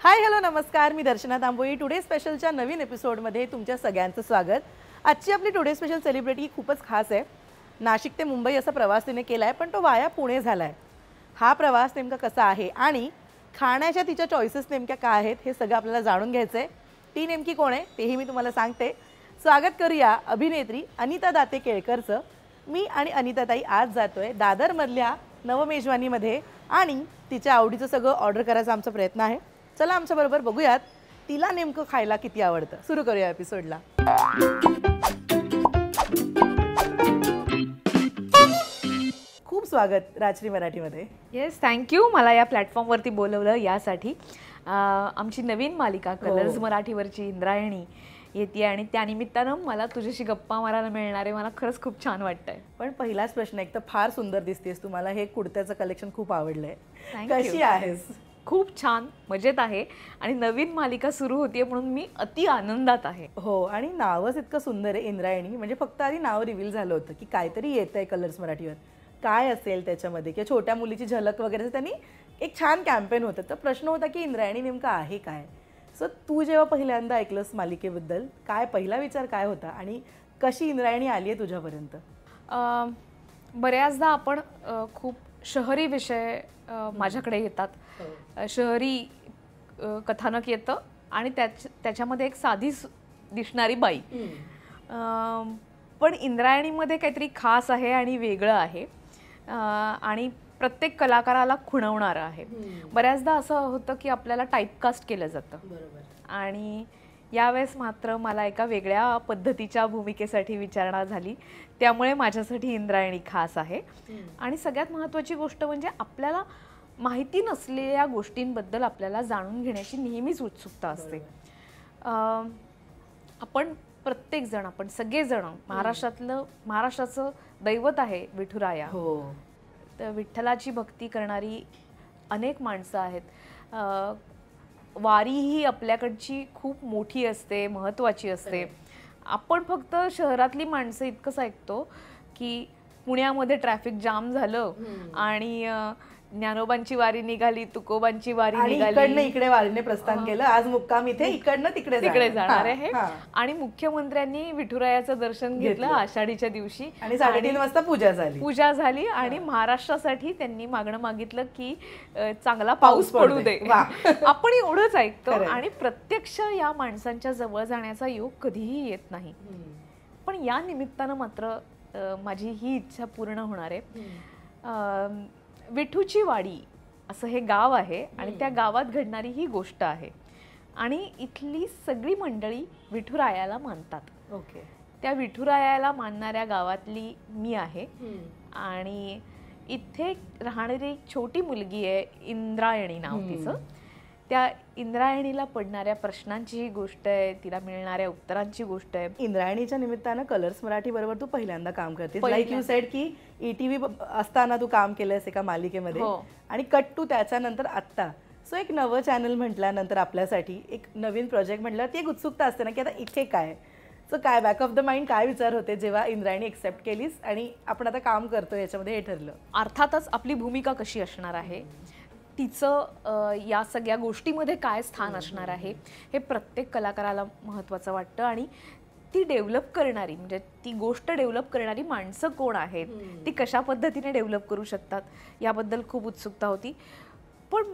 Hi hello नमस्कार, मी दर्शना Tamboli. Today स्पेशलच्या नवीन एपिसोडमध्ये तुमच्या सगळ्यांचं स्वागत. आजची आपली टुडे स्पेशल सेलिब्रिटी खूपच खास आहे. नाशिक ते मुंबई असा प्रवास तिने केला आहे, पण तो वाया पुणे झाला आहे. हा प्रवास नेमका कसा आहे आणि खाण्याच्या तिच्या चॉईसेस नेमक्या काय आहेत हे सगळं आपल्याला जाणून घ्यायचं आहे. ती नेमकी कोण आहे तेही मी तुम्हाला सांगते. स्वागत करूया अभिनेत्री अनिता दाते केळकरचं. मी आणि अनिताताई आज जातोय दादरमधल्या नवमेजवानीमध्ये आणि तिच्या आवडीचं सगळं ऑर्डर करायचा आमचा प्रयत्न आहे. चला आमच्याबरोबर बघूयात तिला नेमकं खायला किती आवडतं. सुरू करूया एपिसोडला. खूप स्वागत राजश्री मराठीमध्ये. येस, थँक्यू मला या प्लॅटफॉर्मवरती बोलवलं यासाठी. आमची नवीन मालिका कलर्स मराठीवरची इंद्रायणी येते आणि त्यानिमित्तानं मला तुझ्याशी गप्पा मारायला मिळणारे मला खरंच खूप छान वाटतंय. पण पहिलाच प्रश्न, एक तर फार सुंदर दिसतेस, तुम्हाला हे कुर्त्याचं कलेक्शन खूप आवडलंय. कशी आहेस? खूप छान, मजेत आहे आणि नवीन मालिका सुरू होतीये म्हणून मी अति आनंदात आहे. हो, आणि नावच इतकं सुंदर आहे इंद्रायणी. म्हणजे फक्त आधी नाव रिव्हील झालं होतं की काहीतरी येत आहे कलर्स मराठीवर, काय असेल त्याच्यामध्ये, किंवा छोट्या मुलीची झलक वगैरे, त्यांनी एक छान कॅम्पेन होतं. तर प्रश्न होता की इंद्रायणी नेमकं आहे काय. सो तू जेव्हा पहिल्यांदा ऐकलंस मालिकेबद्दल, काय पहिला विचार काय होता आणि कशी इंद्रायणी आली आहे तुझ्यापर्यंत? बऱ्याचदा आपण खूप शहरी विषय माझ्याकडे येतात. शहरी कथानक येतं आणि त्याच्यामध्ये एक साधी दिसणारी बाई. पण इंद्रायणीमध्ये काहीतरी खास आहे आणि वेगळं आहे आणि प्रत्येक कलाकाराला खुणवणारं आहे. बऱ्याचदा असं होतं की आपल्याला टाईपकास्ट केलं जातं. आणि यावेळेस मात्र मला एका वेगळ्या पद्धतीच्या भूमिकेसाठी विचारणा झाली, त्यामुळे माझ्यासाठी इंद्रायणी खास आहे. आणि सगळ्यात महत्त्वाची गोष्ट म्हणजे आपल्याला माहिती नसलेल्या गोष्टींबद्दल आपल्याला जाणून घेण्याची नेहमीच उत्सुकता असते. आपण प्रत्येकजण, आपण सगळेजण महाराष्ट्राचं दैवत आहे विठुराया. तर विठ्ठलाची भक्ती करणारी अनेक माणसं आहेत. वारी ही आपल्याकडची खूप मोठी असते, महत्त्वाची असते. आपण फक्त शहरातली माणसं इतकंच ऐकतो की पुण्यामध्ये ट्रॅफिक जाम झालं आणि ज्ञानोबांची वारी निघाली, तुकोबांची वारी निघाली, इकडे वारीने प्रस्थान केलं, आज मुक्काम इथे, इकडनं तिकडे जाणार आहे. आणि मुख्यमंत्र्यांनी विठुरायाचं दर्शन घेतलं आषाढीच्या दिवशी आणि 3:30 वाजता पूजा झाली आणि महाराष्ट्रासाठी त्यांनी मागणं मागितलं की चांगला पाऊस पडू दे. आपण एवढंच ऐकतो आणि प्रत्यक्ष या माणसांच्या जवळ जाण्याचा योग कधीही येत नाही. पण या निमित्तानं मात्र माझी ही इच्छा पूर्ण होणार आहे. विठूची वाडी असं हे गाव आहे आणि त्या गावात घडणारी ही गोष्ट आहे आणि इथली सगळी मंडळी विठुरायाला मानतात. त्या विठुरायाला मानणाऱ्या गावातली मी आहे आणि इथे राहणारी छोटी मुलगी आहे, इंद्रायणी नाव तिचं. त्या इंद्रायणीला पडणाऱ्या प्रश्नांची ही गोष्ट आहे, तिला मिळणाऱ्या उत्तरांची गोष्ट आहे. इंद्रायणीच्या निमित्तानं कलर्स मराठी बरोबर तू पहिल्यांदा काम करतेस. लाईक यू सेड की ETV असताना तू काम केलंस एका मालिकेमध्ये आणि कट टू त्याच्यानंतर आत्ता. सो एक नवं चॅनल म्हटल्यानंतर आपल्यासाठी एक नवीन प्रोजेक्ट म्हटल्यावर ती एक उत्सुकता असते ना की आता इथे काय. सो काय बॅक ऑफ द माइंड काय विचार होते जेव्हा इंद्रायणी एक्सेप्ट केलीस आणि आपण आता काम करतो याच्यामध्ये हे ठरलं? अर्थातच आपली भूमिका कशी असणार आहे, तिचं या सगळ्या गोष्टीमध्ये काय स्थान असणार आहे हे प्रत्येक कलाकाराला महत्त्वाचं वाटतं. आणि ती डेव्हलप करणारी, म्हणजे ती गोष्ट डेव्हलप करणारी माणसं कोण आहेत, ती कशा पद्धतीने डेव्हलप करू शकतात याबद्दल खूप उत्सुकता होती. पण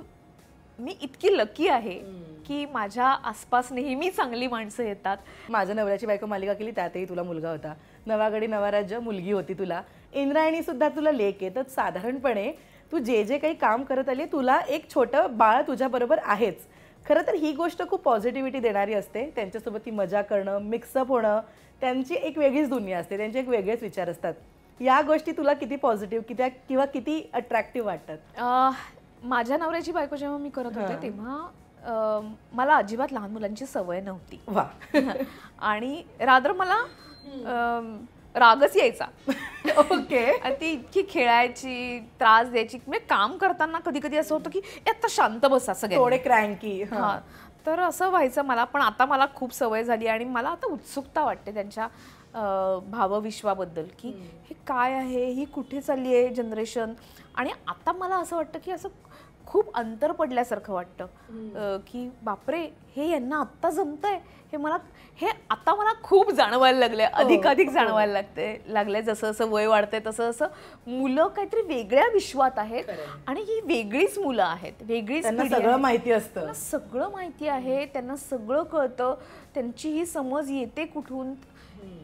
मी इतकी लकी आहे की माझ्या आसपास नेहमी चांगली माणसं येतात. माझ्या नवऱ्याची बायको मालिका केली, त्यातही तुला मुलगा होता. नवागडी नवा राज्य मुलगी होती तुला. इंद्रायणी सुद्धा तुला लेक आहे. तर साधारणपणे तू जे काही काम करत आली, तुला एक छोटं बाळ तुझ्याबरोबर आहेच. खरं तर ही गोष्ट खूप पॉझिटिव्हिटी देणारी असते. त्यांच्यासोबत ती मजा करणं, मिक्सअप होणं, त्यांची एक वेगळीच दुनिया असते, त्यांचे एक वेगळेच विचार असतात. या गोष्टी तुला किती पॉझिटिव्ह किंवा किती अट्रॅक्टिव्ह वाटतात? माझ्या नवऱ्याची बायको जेव्हा मी करत होते तेव्हा मला अजिबात लहान मुलांची सवय नव्हती आणि रादर मला रागच यायचा. ती इतकी खेळायची, त्रास द्यायची. म्हणजे काम करताना कधी कधी असं होतं की आता शांत बसा, सगळे थोडे क्रँकी. तर असं व्हायचं मला. पण आता मला खूप सवय झाली आणि मला आता उत्सुकता वाटते त्यांच्या भावविश्वाबद्दल की हे काय आहे, ही कुठे चालली आहे जनरेशन. आणि आता मला असं वाटतं की असं खूप अंतर पडल्यासारखं वाटतं की बापरे हे यांना आत्ता जमतंय, हे आता मला खूप जाणवायला लागलंय, अधिकाधिक जाणवायला लागलंय. जसं जसं वय वाढतंय तसं तसं मुलं काहीतरी वेगळ्या विश्वात आहेत आणि ही वेगळीच मुलं आहेत, वेगळीच सगळं माहिती असतं, सगळं माहिती आहे, त्यांना सगळं कळतं, त्यांची ही समज येते कुठून,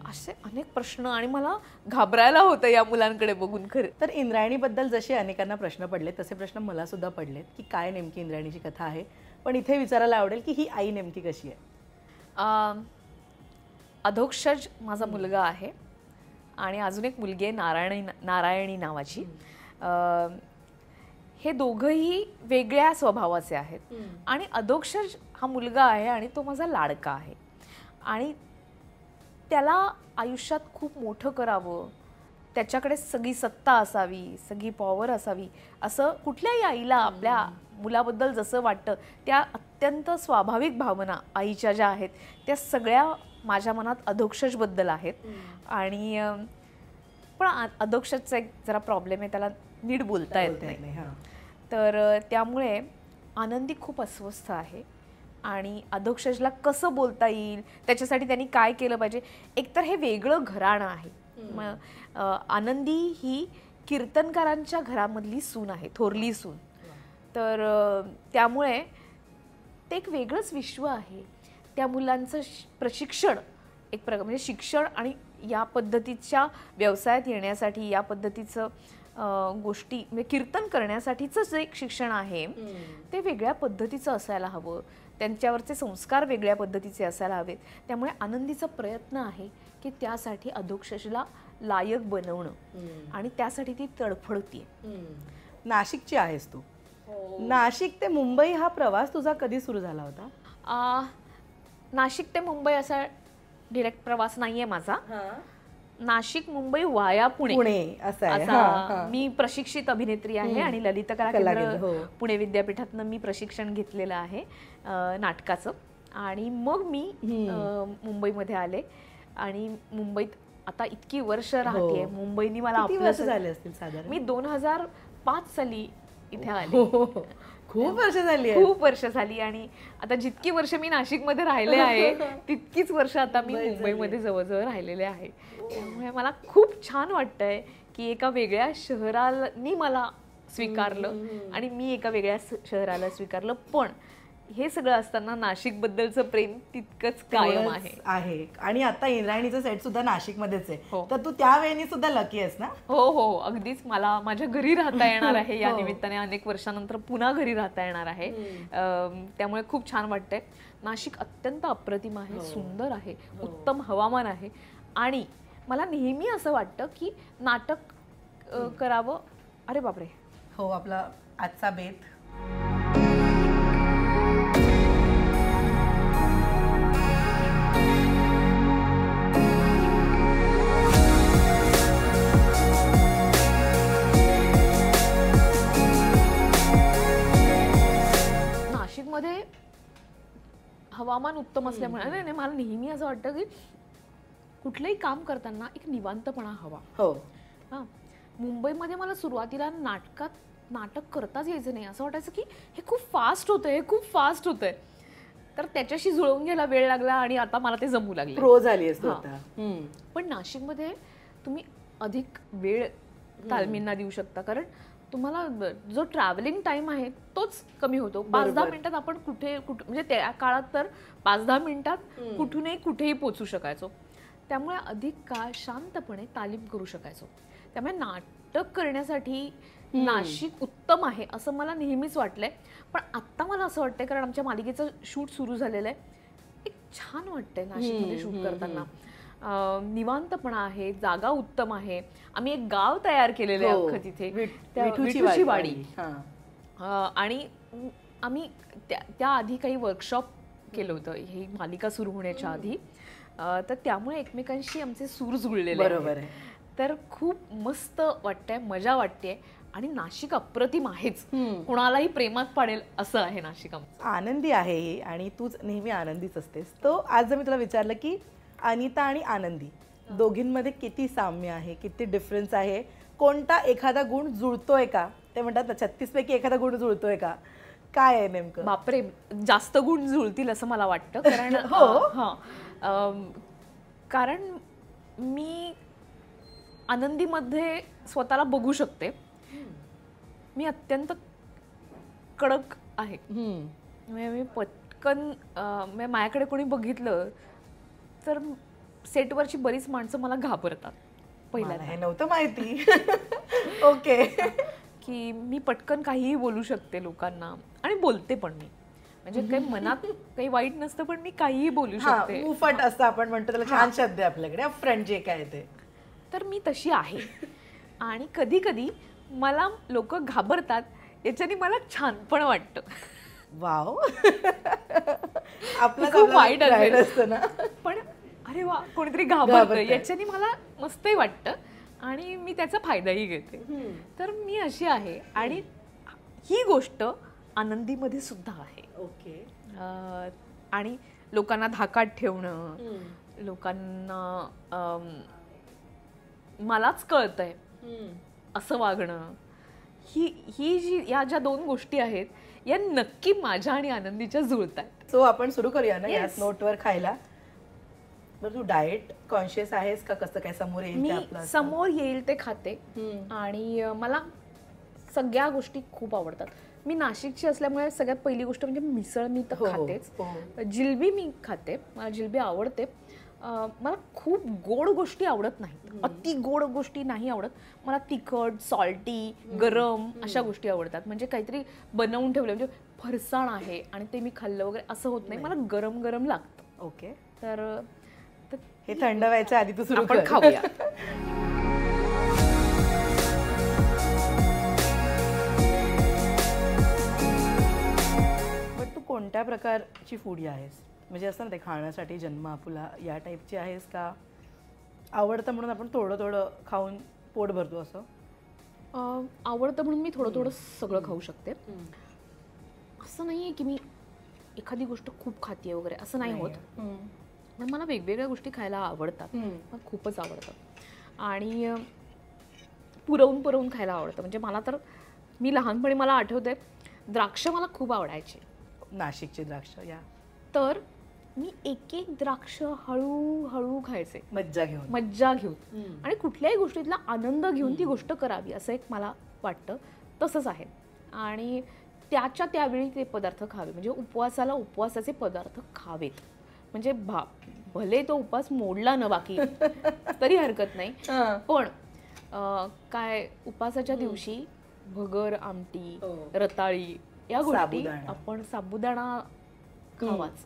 असे अनेक प्रश्न. आणि मला घाबरायला होतं या मुलांकडे बघून. खरं तर इंद्रायणीबद्दल जसे अनेकांना प्रश्न पडले तसे प्रश्न मला सुद्धा पडलेत की काय नेमकी इंद्रायणीची कथा आहे. पण इथे विचारायला आवडेल की ही आई नेमकी कशी आहे. अधोक्षज माझा मुलगा आहे आणि अजून एक मुलगी आहे नारायणी नावाची. हे दोघंही वेगळ्या स्वभावाचे आहेत आणि अधोक्षज हा मुलगा आहे आणि तो माझा लाडका आहे आणि त्याला आयुष्यात खूप मोठं करावं, त्याच्याकडे सगळी सत्ता असावी, सगळी पॉवर असावी, असं कुठल्याही आईला आपल्या मुलाबद्दल जसं वाटतं त्या अत्यंत स्वाभाविक भावना आईच्या ज्या आहेत त्या सगळ्या माझ्या मनात अधोक्षजबद्दल आहेत. आणि पण अधोक्षजचा एक जरा प्रॉब्लेम आहे, त्याला नीट बोलता येत नाही. तर त्यामुळे आनंदी खूप अस्वस्थ आहे आणि अधोक्षजला कसं बोलता येईल त्याच्यासाठी त्यांनी काय केलं पाहिजे. एकतर हे वेगळं घराणं आहे. आनंदी ही कीर्तनकारांच्या घरामधली सून आहे, थोरली सून. तर त्यामुळे ते एक वेगळंच विश्व आहे. त्या मुलांचं प्रशिक्षण म्हणजे शिक्षण आणि या पद्धतीच्या व्यवसायात येण्यासाठी, या पद्धतीचं गोष्टी म्हणजे कीर्तन करण्यासाठीचं जे एक शिक्षण आहे ते वेगळ्या पद्धतीचं असायला हवं, त्यांच्यावरचे संस्कार वेगळ्या पद्धतीचे असायला हवेत. त्यामुळे आनंदीचा प्रयत्न आहे की त्यासाठी अधोक्षजला लायक बनवणं आणि त्यासाठी ती तडफडतीये. नाशिकची आहेस तू. नाशिक ते मुंबई हा प्रवास तुझा कधी सुरू झाला होता. नाशिक ते मुंबई असा डिरेक्ट प्रवास नाहीये माझा. नाशिक मुंबई वाया पुणे असा मी प्रशिक्षित अभिनेत्री आहे आणि ललित कला केंद्र पुणे विद्यापीठातनं मी प्रशिक्षण घेतलेलं आहे नाटकाचं. आणि मग मी मुंबईमध्ये आले आणि मुंबईत आता इतकी वर्ष राहतेय. मुंबईनी मला आपलं झाले असतील साधारण. मी 2005 साली इथे आले. खूप वर्ष झाली आणि आता जितकी वर्ष मी नाशिकमध्ये राहिले आहे तितकीच वर्ष आता मी मुंबईमध्ये जवळजवळ राहिलेले आहे. त्यामुळे मला खूप छान वाटतंय की एका वेगळ्या शहरानी मला स्वीकारलं आणि मी एका वेगळ्या शहराला स्वीकारलं. पण हे सगळं असताना नाशिक बद्दलचं प्रेम तितकंच कायम आहे. आणि आता इंद्रायणीचं सेट सुद्धा नाशिकमध्येच आहे. तर तू त्यावेळी सुद्धा लकी आहेस ना. हो अगदीच. मला माझ्या घरी राहता येणार आहे या निमित्ताने. अनेक वर्षानंतर पुन्हा घरी राहता येणार आहे. त्यामुळे खूप छान वाटतंय. नाशिक अत्यंत अप्रतिम आहे, सुंदर आहे, उत्तम हवामान आहे आणि मला नेहमी असं वाटतं की नाटक करावं. अरे बापरे. हो, आपला आजचा बेत. नाशिकमध्ये हवामान उत्तम असल्यामुळे नाही मला नेहमी असं वाटतं की कुठलंही काम करताना एक निवांतपणा हवा. मुंबईमध्ये मला सुरुवातीला नाटक करताच यायचं नाही. असं वाटायचं की हे खूप फास्ट होतंय. तर त्याच्याशी जुळवून घ्यायला वेळ लागला आणि आता मला ते जमू लागले. प्रो झाली. पण नाशिकमध्ये तुम्ही अधिक वेळ तालमींना देऊ शकता कारण तुम्हाला जो ट्रॅव्हलिंग टाइम आहे तोच कमी होतो. 5-10 मिनिटात आपण कुठे म्हणजे त्या काळात तर 5-10 मिनिटात कुठूनही कुठेही पोचू शकायचो. त्यामुळे अधिक काळ शांतपणे तालीम करू शकायचो. त्यामुळे नाटक करण्यासाठी नाशिक उत्तम आहे असं मला नेहमीच वाटलंय. पण आत्ता मला असं वाटतंय कारण आमच्या मालिकेचं शूट सुरू झालेलं आहे, एक छान वाटतंय नाशिकमध्ये शूट करताना. निवांतपणा आहे, जागा उत्तम आहे. आम्ही एक गाव तयार केलेलं आहे अख्खं तिथे, विठूची वाडी. आणि आम्ही त्या आधी काही वर्कशॉप केलं होतं ही मालिका सुरू होण्याच्या आधी. तर त्यामुळे एकमेकांशी आमचे सूर जुळलेले आहेत. तर खूप मस्त वाटतंय, मजा वाटतेय आणि नाशिक अप्रतिम आहेच. कुणालाही प्रेमात पाडेल असं आहे नाशिक. आनंदी आहे आणि तूच नेहमी आनंदीच असतेस. तो आज जर मी तुला विचारलं की अनिता आणि आनंदी दोघींमध्ये किती साम्य आहे, किती डिफरन्स आहे, कोणता एखादा गुण जुळतोय का, ते म्हणतात ना 36 पैकी एखादा गुण जुळतोय का, काय आहे नेमकं? बापरे, जास्त गुण जुळतील असं मला वाटतं. कारण कारण मी आनंदीमध्ये स्वतःला बघू शकते. मी अत्यंत कडक आहे. म्हणजे मी पटकन माझ्याकडे कोणी बघितलं तर सेटवरची बरीच माणसं मला घाबरतात पहिल्यांदा. हे नव्हतं माहिती. ओके. की मी पटकन काहीही बोलू शकते लोकांना आणि बोलते पण मी. म्हणजे काही मनात काही वाईट नसतं पण मी काहीही बोलू शकते. उफट असतं आपण म्हणतो त्याला, छान शब्द आहे आपल्याकडे, फ्रंट जे काय ते. तर मी तशी आहे. आणि कधी कधी मला लोक घाबरतात, याच्याने मला छान पण वाटतं. वाव. आपलं खूप वाईट असतं ना, पण अरे वा कोणीतरी घाबरतं याच्याने मला मस्तही वाटतं आणि मी त्याचा फायदाही घेते. तर मी अशी आहे आणि ही गोष्ट आनंदीमध्ये सुद्धा आहे. ओके. आणि लोकांना धाकात ठेवणं, लोकांना मलाच कळतंय असं वागणं, ही जी या ज्या 2 गोष्टी आहेत या नक्की माझ्या आणि आनंदीच्या जुळतात. सो आपण सुरू करूया ना या नोटवर खायला. बरं, तू डाएट कॉन्शियस आहेस का? कसं काय समोर येईल? मी समोर येईल ते खाते आणि मला सगळ्या गोष्टी खूप आवडतात. मी नाशिकची असल्यामुळे सगळ्यात पहिली गोष्ट म्हणजे मिसळ मी तर खातेच. जिलबी मी खाते, मला जिलबी आवडते. मला खूप गोड गोष्टी आवडत नाहीत, अति गोड गोष्टी नाही आवडत. मला तिखट, सॉल्टी, गरम अशा गोष्टी आवडतात. म्हणजे काहीतरी बनवून ठेवलं, म्हणजे फरसाण आहे आणि ते मी खाल्लं वगैरे असं होत नाही. मला गरम गरम लागतं. ओके. तर हे थंड व्हायच्या आधी तू सुरू आपण खाऊया. पण तू कोणत्या प्रकारची फूडी आहेस? म्हणजे असं ना ते खाण्यासाठी जन्म आपुला या टाईपची आहेस का, आवडतं म्हणून आपण थोडं थोडं खाऊन पोट भरतो असं? आवडतं म्हणून मी थोडं थोडं सगळं खाऊ शकते. असं नाहीये की मी एखादी गोष्ट खूप खाते वगैरे, असं नाही होत. पण मला वेगवेगळ्या गोष्टी खायला आवडतात, मला खूपच आवडतं. आणि पुरवून पुरवून खायला आवडतं. म्हणजे मला तर, मी लहानपणी मला आठवते द्राक्ष मला खूप आवडायचे, नाशिकचे द्राक्ष. या तर मी एक एक द्राक्ष हळूहळू खायचे, मज्जा घेऊन. आणि कुठल्याही गोष्टीतला आनंद घेऊन ती गोष्ट करावी असं एक मला वाटतं. तसंच आहे. आणि त्याच्या त्यावेळी ते पदार्थ खावे. म्हणजे उपवासाला उपवासाचे पदार्थ खावेत. म्हणजे भले तो उपवास मोडला ना बाकी तरी हरकत नाही, पण काय उपवासाच्या दिवशी भगर आमटी, रताळी या गोष्टी, आपण साबुदाणा खावाच.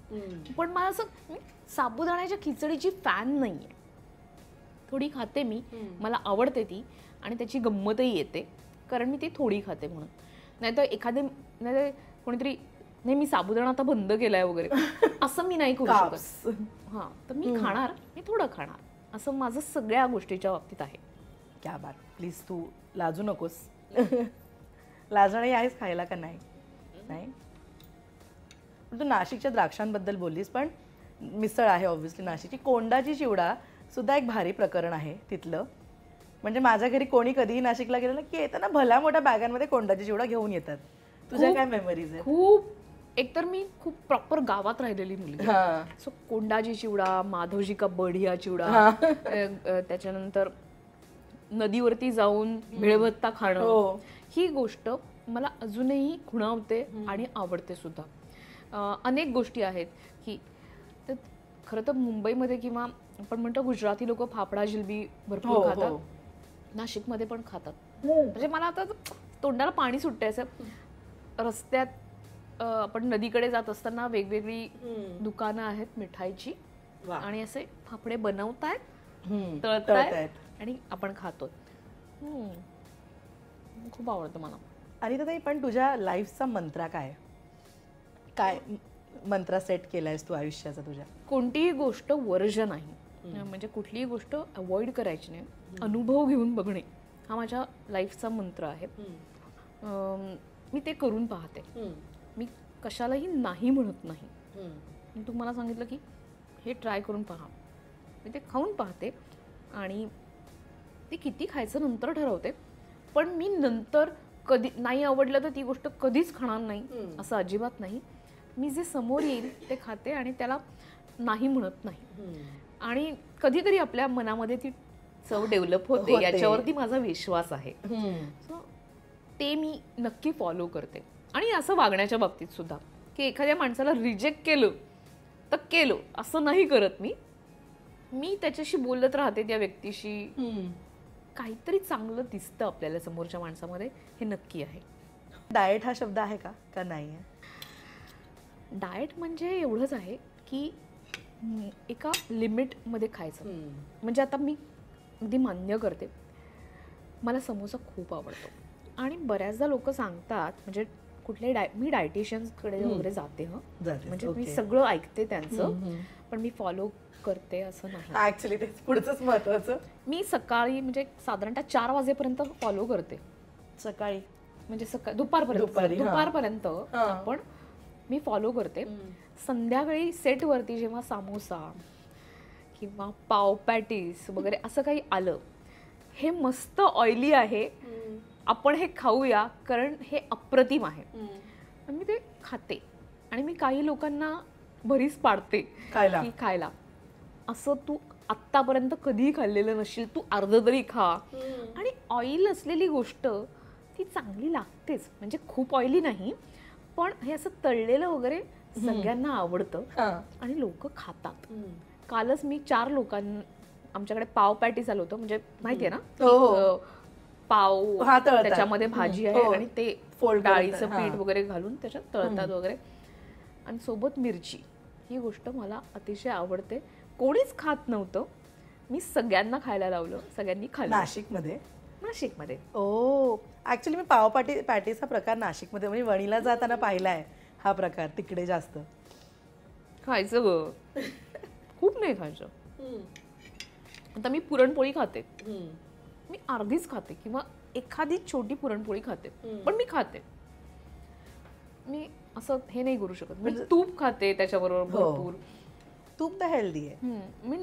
पण मला असं साबुदाण्याच्या खिचडीची फॅन नाहीये. थोडी खाते मी, मला आवडते ती आणि त्याची गंमतही येते कारण मी ती थोडी खाते म्हणून. नाहीतर कोणीतरी नाही मी साबुदाणा आता बंद केलाय वगैरे असं मी नाही करू शकत. हां, तर मी खाणार, मी थोडं खाणार, असं माझं सगळ्या गोष्टीच्या बाबतीत आहे. क्या बात. प्लीज तू लाजू नकोस. लाजणी आहेस खायला का नाही? नाही. तू नाशिकच्या द्राक्षांबद्दल बोललीस, पण मिसळ आहे ऑब्व्हियसली नाशिकची. कोंडाची चिवडा सुद्धा एक भारी प्रकरण आहे तिथलं. म्हणजे माझ्या घरी कोणी कधीही नाशिकला गेलं की येताना भल्या मोठ्या बॅगांमध्ये कोंडाची चिवडा घेऊन येतात. तुझ्या काय मेमरीज आहेत? खूप. एकतर मी खूप प्रॉपर गावात राहिलेली मुलगी, सो कोंडाची चिवडा, माधवजी का बढिया चिवडा, त्याच्यानंतर नदीवरती जाऊन भेळभत्ता खाणं, ही गोष्ट मला अजूनही खुणावते आणि आवडते सुद्धा. अनेक गोष्टी आहेत की खरं तर मुंबईमध्ये किंवा आपण म्हणतो गुजराती लोक फाफडा जिलबी भरपूर खातात, नाशिकमध्ये पण खातात. म्हणजे मला आता तोंडाला पाणी सुटते. असं रस्त्यात आपण नदीकडे जात असताना वेगवेगळी दुकानं आहेत मिठाईची आणि असे फाफडे बनवतायत, तळतायत आणि आपण खातो. खूप आवडतं मला. आणि ताई, पण तुझ्या लाईफचा मंत्रा काय? काय मंत्रा सेट केलायस तू आयुष्याचा तुझ्या? कोणतीही गोष्ट वर्ज नाही, म्हणजे कुठलीही गोष्ट अवॉइड करायची नाही, अनुभव घेऊन बघणे हा माझ्या लाईफचा मंत्र आहे. मी ते करून पाहते. मी कशालाही नाही म्हणत नाही. तू मला सांगितलं की हे ट्राय करून पहा, मी ते खाऊन पाहते आणि ते किती खायचं नंतर ठरवते. पण मी नंतर कधी नाही आवडलं तर ती गोष्ट कधीच खाणार नाही असं अजिबात नाही. मी जे समोर येईल ते खाते आणि त्याला नाही म्हणत नाही. आणि कधीतरी आपल्या मनामध्ये ती चव डेव्हलप होते याच्यावरती माझा विश्वास आहे. सो ते मी नक्की फॉलो करते. आणि असं वागण्याच्या बाबतीत सुद्धा की एखाद्या माणसाला रिजेक्ट केलं तर केलं असं नाही करत मी त्याच्याशी बोलत राहते त्या व्यक्तीशी. काहीतरी चांगलं दिसतं आपल्याला समोरच्या माणसामध्ये हे नक्की आहे. डाएट हा शब्द आहे का नाही आहे? डाएट म्हणजे एवढंच आहे की एका लिमिटमध्ये खायचं. म्हणजे आता मी अगदी मान्य करते मला समोसा खूप आवडतो आणि बऱ्याचदा लोक सांगतात म्हणजे कुठले मी डायटिशियन्सकडे वगैरे जाते म्हणजे मी सगळं ऐकते त्यांचं पण मी फॉलो करते असं नाही. ऍक्च्युली तेच पुढचंच महत्वाचं. मी सकाळी म्हणजे साधारणतः 4 वाजेपर्यंत फॉलो करते. सकाळी म्हणजे दुपारपर्यंत आपण मी फॉलो करते. संध्याकाळी सेटवरती जेव्हा समोसा किंवा पाव पॅटीस वगैरे असं काही आलं हे मस्त ऑइली आहे आपण हे खाऊया कारण हे अप्रतिम आहे मी ते खाते. आणि मी काही लोकांना भरीस पाडते की खायला असं तू आत्तापर्यंत कधीही खाल्लेलं नसशील तू अर्ध तरी खा. आणि ऑइल असलेली गोष्ट ती चांगली लागतेच म्हणजे खूप ऑइली नाही पण हे असं तळलेलं वगैरे सगळ्यांना आवडतं आणि लोक खातात. कालच मी 4 लोकांना आमच्याकडे पाव पॅटीस आलं होतं म्हणजे माहितीये ना पाव त्याच्यामध्ये भाजी आहे आणि ते डाळीचं पीठ वगैरे घालून त्याच्यात तळतात वगैरे आणि सोबत मिरची. ही गोष्ट मला अतिशय आवडते. कोणीच खात नव्हतं मी सगळ्यांना खायला लावलं सगळ्यांनी खाल्लं. नाशिकमध्ये ऍक्च्युली मी पाव पॅटीस हा प्रकार नाशिकमध्ये म्हणजे वणीला जाताना पाहिलाय हा प्रकार. तिकडे जास्त खायचं ग खूप नाही खायचं. आता मी पुरणपोळी खाते मी अर्धीच खाते किंवा एखादी छोटी पुरणपोळी खाते पण मी खाते. मी असं हे नाही करू शकत. मी तूप खाते त्याच्याबरोबर भरपूर. तूप तर हेल्दी आहे. मी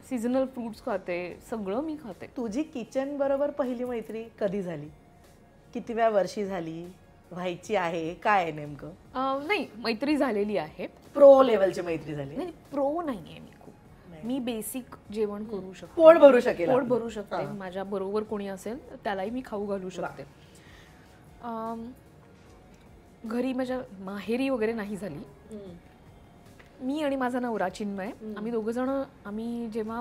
सीझनल फ्रुट्स खाते सगळं मी खाते. तुझी किचन बरोबर पहिली मैत्री कधी झाली? कितव्या वर्षी झाली? व्हायची आहे काय नेमकं? नाही मैत्री झालेली आहे. प्रो लेवलची मैत्री झाली? नाही प्रो नाहीये मी खूप. मी बेसिक जेवण करू शकते. पोट भरू शकते. माझ्या बरोबर कोणी असेल त्यालाही मी खाऊ घालू शकते. घरी माझ्या माहेरी वगैरे नाही झाली. मी आणि माझा नवरा चिन्मय आम्ही दोघं जण आम्ही जेव्हा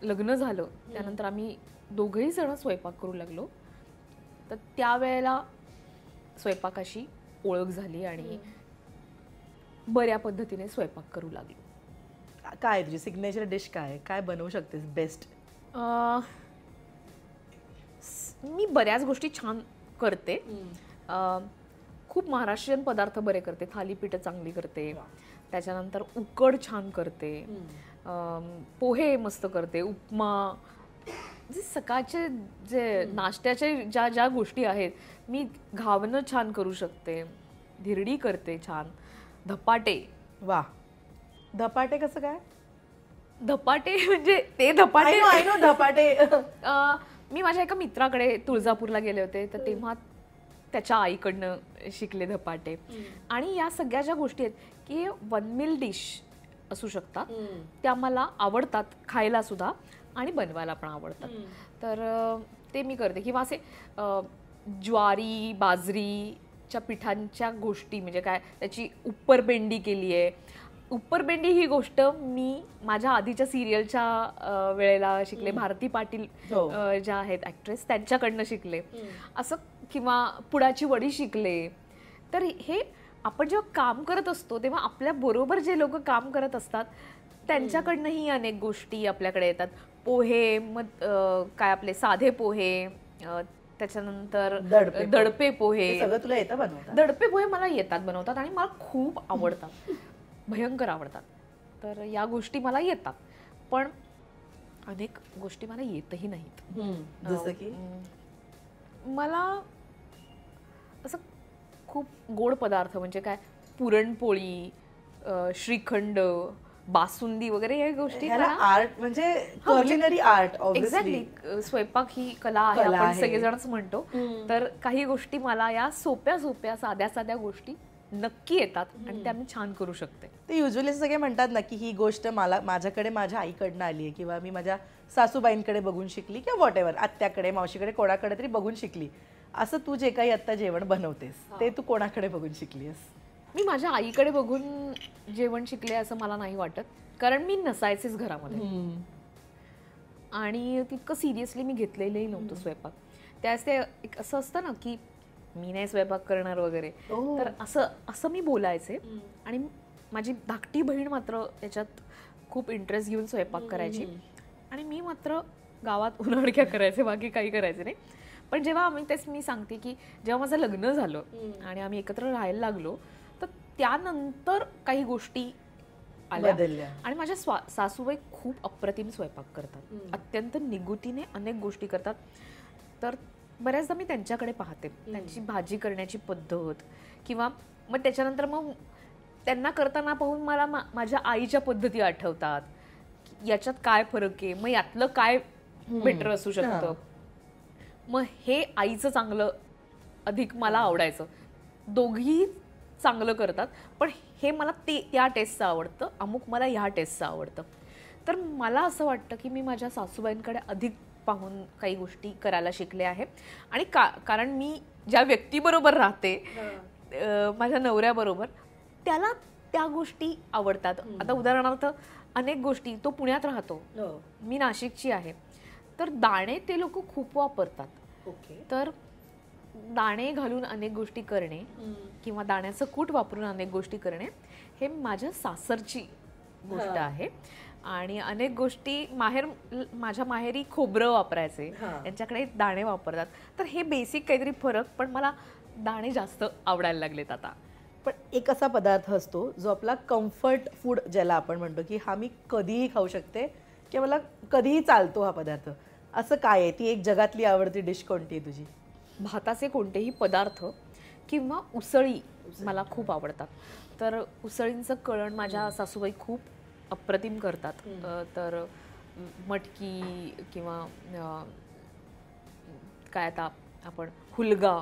लग्न झालं त्यानंतर आम्ही दोघंही जण स्वयंपाक करू लागलो तर त्यावेळेला स्वयंपाकाशी ओळख झाली आणि बऱ्या पद्धतीने स्वयंपाक करू लागलो. काय तुझी सिग्नेचर डिश काय बनवू शकतेस बेस्ट? मी बऱ्याच गोष्टी छान करते. खूप महाराष्ट्रीयन पदार्थ बरे करते. थालीपीठ चांगली करते. त्याच्यानंतर उकड छान करते. पोहे मस्त करते. उपमा जे सकाळचे जे नाश्त्याचे ज्या गोष्टी आहेत मी घावणं छान करू शकते. धिरडी करते छान. धपाटे. वा धपाटे कसं काय? धपाटे म्हणजे ते धपाटे धपाटे मी माझ्या एका मित्राकडे तुळजापूरला गेले होते तर तेव्हा त्याच्या आईकडनं शिकले धपाटे. आणि या सगळ्या ज्या गोष्टी आहेत की 1 मील डिश असू शकतात त्या मला आवडतात खायला सुद्धा आणि बनवायला पण आवडतात. तर ते मी करते. किंवा असे ज्वारी बाजरीच्या पिठांच्या गोष्टी म्हणजे काय त्याची उपरपेंडी केली आहे. उपरपेंडी ही गोष्ट मी माझ्या आधीच्या सिरियलच्या वेळेला शिकले. भारती पाटील ज्या आहेत ॲक्ट्रेस त्यांच्याकडनं शिकले असं. किंवा पुडाची वडी शिकले. तर हे आपण जेव्हा काम करत असतो तेव्हा आपल्या बरोबर जे लोक काम करत असतात त्यांच्याकडनंही अनेक गोष्टी आपल्याकडे येतात. पोहे मग काय आपले साधे पोहे त्याच्यानंतर दडपे पोहे. तुला येतं बनवता? दडपे पोहे मला येतात बनवतात आणि मला खूप आवडतात. भयंकर आवडतात. तर या गोष्टी मला येतात पण अनेक गोष्टी मला येतही नाहीत. जसं की मला असं खूप गोड पदार्थ म्हणजे काय पुरणपोळी श्रीखंड बासुंदी वगैरे या गोष्टी आर्ट म्हणजे क्युलिनरी आर्ट एक्झॅक्टली. स्वयंपाक ही कला आहे आपण सगळेजणच म्हणतो. तर काही गोष्टी मला या सोप्या सोप्या साध्या साध्या गोष्टी नक्की येतात आणि त्या मी छान करू शकते. ते युजली सगळे म्हणतात ना की ही गोष्ट मला माझ्याकडे माझ्या आईकडनं आली आहे किंवा मी माझ्या सासूबाईंकडे बघून शिकली किंवा व्हॉट एव्हर, आत्याकडे मावशीकडे कोणाकडे तरी बघून शिकली. असं तू जे काही आता जेवण बनवतेस ते तू कोणाकडे बघून शिकलीस? मी माझ्या आईकडे बघून जेवण शिकले असं मला नाही वाटत, कारण मी नसायचेच घरामध्ये आणि तितकं सिरियसली मी घेतलेलंही नव्हतं स्वयंपाक. त्यास ते एक असं असतं ना की मी नाही स्वयंपाक करणार वगैरे, तर असं मी बोलायचे. आणि माझी धाकटी बहीण मात्र त्याच्यात खूप इंटरेस्ट घेऊन स्वयंपाक करायची आणि मी मात्र गावात उन्हाळक्या करायचे, बाकी काही करायचे नाही. पण जेव्हा मी सांगते की जेव्हा माझं लग्न झालं आणि आम्ही एकत्र राहायला लागलो, तर त्यानंतर काही गोष्टी आल्या आणि माझ्या सासूबाई खूप अप्रतिम स्वयंपाक करतात, अत्यंत निगुतीने अनेक गोष्टी करतात. तर बऱ्याचदा मी त्यांच्याकडे पाहते, त्यांची भाजी करण्याची पद्धत किंवा मग त्याच्यानंतर मग त्यांना करताना पाहून मला माझ्या आईच्या पद्धती आठवतात. याच्यात काय फरक आहे, मग यातलं काय बेटर असू शकतं. मग हे आईचं चांगलं अधिक मला आवडायचं. दोघी चांगलं करतात, पण हे मला त्या टेस्टचं आवडतं, अमुक मला ह्या टेस्टचं आवडतं. तर मला असं वाटतं की मी माझ्या सासूबाईंकडे अधिक पाहून काही गोष्टी करायला शिकले आहे. आणि कारण मी ज्या व्यक्तीबरोबर राहते, माझ्या नवऱ्याबरोबर, त्याला त्या गोष्टी आवडतात. आता उदाहरणार्थ अनेक गोष्टी, तो पुण्यात राहतो, मी नाशिकची आहे, तर दाणे ते लोक खूप वापरतात. तर दाणे घालून अनेक गोष्टी करणे किंवा दाण्याचं कूट वापरून अनेक गोष्टी करणे हे माझ्या सासरची गोष्ट आहे. आणि अनेक गोष्टी माझ्या माहेरी खोबरं वापरायचे, यांच्याकडे दाणे वापरतात. तर हे बेसिक काहीतरी फरक, पण मला दाणे जास्त आवडायला लागलेत आता. पण एक असा पदार्थ असतो जो आपला कम्फर्ट फूड ज्याला आपण म्हणतो की हा मी कधीही खाऊ शकते किंवा मला कधीही चालतो हा पदार्थ, असं काय आहे? ती एक जगातली आवडती डिश कोणती आहे तुझी? भाताचे कोणतेही पदार्थ किंवा उसळी मला खूप आवडतात. तर उसळींचं कळण माझ्या सासूबाई खूप अप्रतिम करतात. तर मटकी किंवा काय आता आपण हुलगा,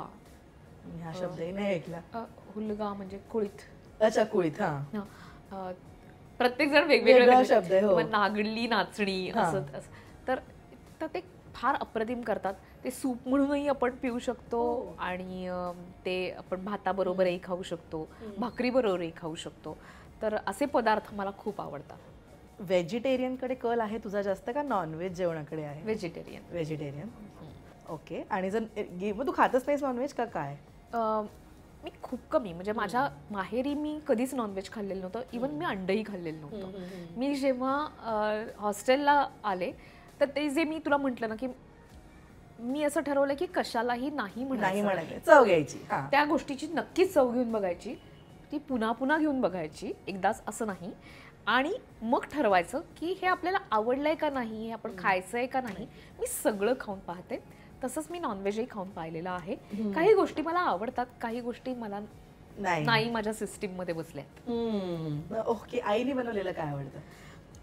हा शब्दही नाही ऐकला. हुलगा म्हणजे कुळीत. अच्छा, कुळीत. हा, प्रत्येक जण वेगवेगळे शब्द आहे. नागली नाचणी असं. तर ते फार अप्रतिम करतात. ते सूप म्हणूनही आपण पिऊ शकतो आणि ते आपण भाताबरोबरही खाऊ शकतो, भाकरी बरोबरही खाऊ शकतो. तर असे पदार्थ मला खूप आवडतात. व्हेजिटेरियनकडे कल आहे तुझा जास्त का नॉनव्हेज जेवणाकडे आहे? व्हेजिटेरियन. ओके. आणि जर मग तू खातच नाहीस नॉनव्हेज का काय? मी खूप कमी, म्हणजे माझ्या माहेरी मी कधीच नॉनव्हेज खाल्लेलं नव्हतं. इवन मी अंडही खाल्लेलं नव्हतं. मी जेव्हा हॉस्टेलला आले, तर ते जे मी तुला म्हटलं ना की मी असं ठरवलं की कशालाही नाही म्हणायचं, चव घ्यायची, त्या गोष्टीची नक्कीच चव घेऊन बघायची, ती पुन्हा पुन्हा घेऊन बघायची, एकदाच असं नाही. आणि मग ठरवायचं की हे आपल्याला आवडलंय का नाही, हे आपण खायचंय का नाही. मी सगळं खाऊन पाहते. तसंच मी नॉनव्हेजही खाऊन पाहिलेलं आहे. काही गोष्टी मला आवडतात, काही गोष्टी मला नाही माझ्या सिस्टीम मध्ये बसल्यात. ओके. आईने बनवलेलं काय आवडतं?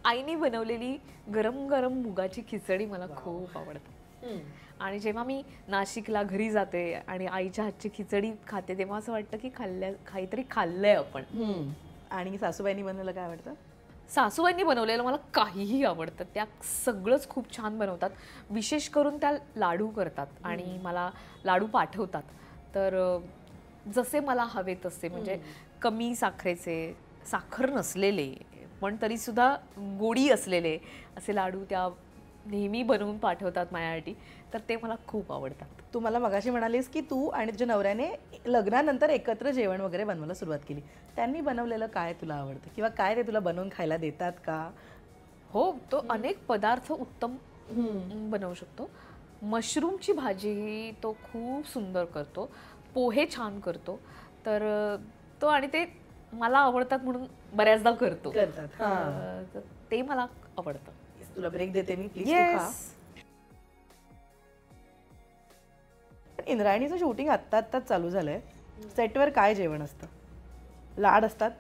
आईने बनवलेली गरम गरम मुगाची खिचडी मला खूप आवडते. आणि जेव्हा मी नाशिकला घरी जाते आणि आईच्या हातची खिचडी खाते, तेव्हा असं वाटतं की काहीतरी खाल्लंय आपण. आणि सासूबाईंनी बनवलेलं काय आवडतं? सासूबाईंनी बनवलेलं मला काहीही आवडतं. त्या सगळंच खूप छान बनवतात. विशेष करून त्या लाडू करतात आणि मला लाडू पाठवतात. तर जसे मला हवे तसे, म्हणजे कमी साखरेचे, साखर नसलेले पण तरी सुद्धा गोडी असलेले असे लाडू त्या नेहमी बनवून पाठवतात माझ्यासाठी. तर ते मला खूप आवडतात. तू मला मगाशी म्हणालीस की तू आणि तुझ्या नवऱ्याने लग्नानंतर एकत्र जेवण वगैरे बनवायला सुरुवात केली. त्यांनी बनवलेलं काय तुला आवडतं किंवा काय ते तुला बनवून खायला देतात का? हो, तो अनेक पदार्थ उत्तम बनवू शकतो. मशरूमची भाजी तो खूप सुंदर करतो, पोहे छान करतो. तर तो आणि ते मला आवडतात म्हणून बऱ्याचदा करतो. ते मला आवडतं. तुला ब्रेक देते मी, प्लीज. इंद्रायणीचं शूटिंग आत्ताच चालू झालंय. सेटवर काय जेवण असतं? लाड असतात?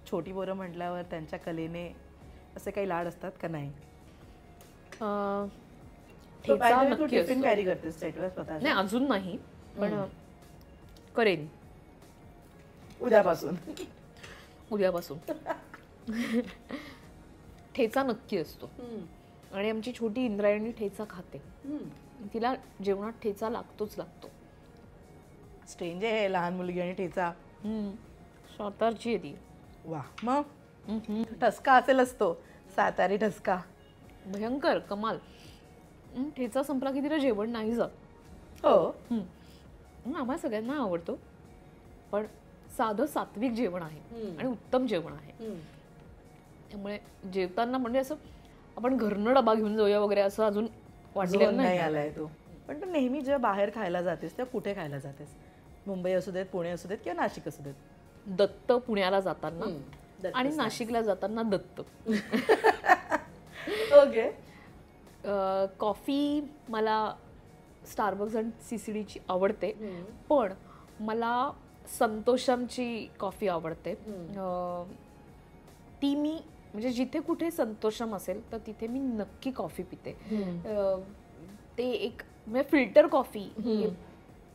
छोटी पोरं म्हटल्यावर त्यांच्या कलेने असे काही लाड असतात का नाही? ठेचा नक्की टिफिन कॅरी करतेस सेटवर स्वतः? नाही अजून नाही, पण करेन उद्यापासून. ठेचा नक्की असतो आणि आमची छोटी इंद्रायणी ठेचा खाते. तिला जेवणात ठेचा लागतोच लागतो. स्ट्रेंज आहे लहान मुलगी आणि ठेचा. सातारची आहे ती. वा, मग ठसका असेलच तो, सातारी ठसका. भयंकर कमाल. ठेचा संपला की तिला जेवण नाही जात. हो, आम्हाला सगळ्यांना आवडतो, पण साधं सात्विक जेवण आहे आणि उत्तम जेवण आहे. त्यामुळे जेवताना म्हणजे असं आपण घरनं डबा घेऊन जाऊया वगैरे असं अजून वाटलेलं नाही आलाय तो. पण तू नेहमी जेव्हा बाहेर खायला जातेस तेव्हा कुठे खायला जातेस? मुंबई असू देत, पुणे असू देत किंवा नाशिक असू देत? दत्त पुण्याला जाताना आणि नाशिकला जाताना दत्त. ओके. कॉफी मला स्टारबक्स आणि CCDची आवडते, पण मला संतोषमची कॉफी आवडते. ती मी म्हणजे जिथे कुठे संतोषम असेल तर तिथे मी नक्की कॉफी पिते. ते एक म्हणजे फिल्टर कॉफी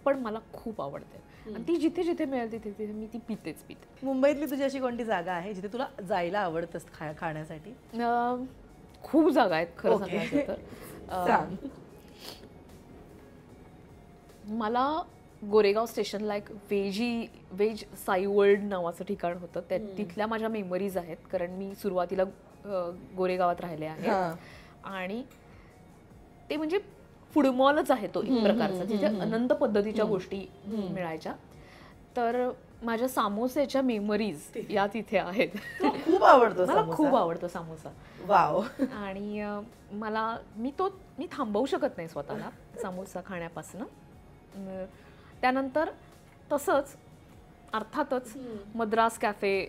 पण मला खूप आवडते आणि ती जिथे जिथे मिळेल तिथे तिथे मी ती पितेच पिते. मुंबईतली तुझी अशी कोणती जागा आहे जिथे तुला जायला आवडतंस खाण्यासाठी? खूप जागा आहेत खरं सांगायचं तर. मला गोरेगाव स्टेशनला एक वेज साई वर्ल्ड नावाचं ठिकाण होतं. तिथल्या माझ्या मेमरीज आहेत, कारण मी सुरुवातीला गोरेगावात राहिले आहे आणि ते म्हणजे फूड मॉलच आहे तो एक प्रकारचा, जिथे अनंत पद्धतीच्या गोष्टी मिळायच्या. तर माझ्या सामोस्याच्या मेमरीज या तिथे आहेत. खूप आवडतो मला, खूप आवडतो सामोसा. वाव. आणि मी थांबवू शकत नाही स्वतःला सामोसा खाण्यापासून. त्यानंतर तसंच अर्थातच मद्रास कॅफे,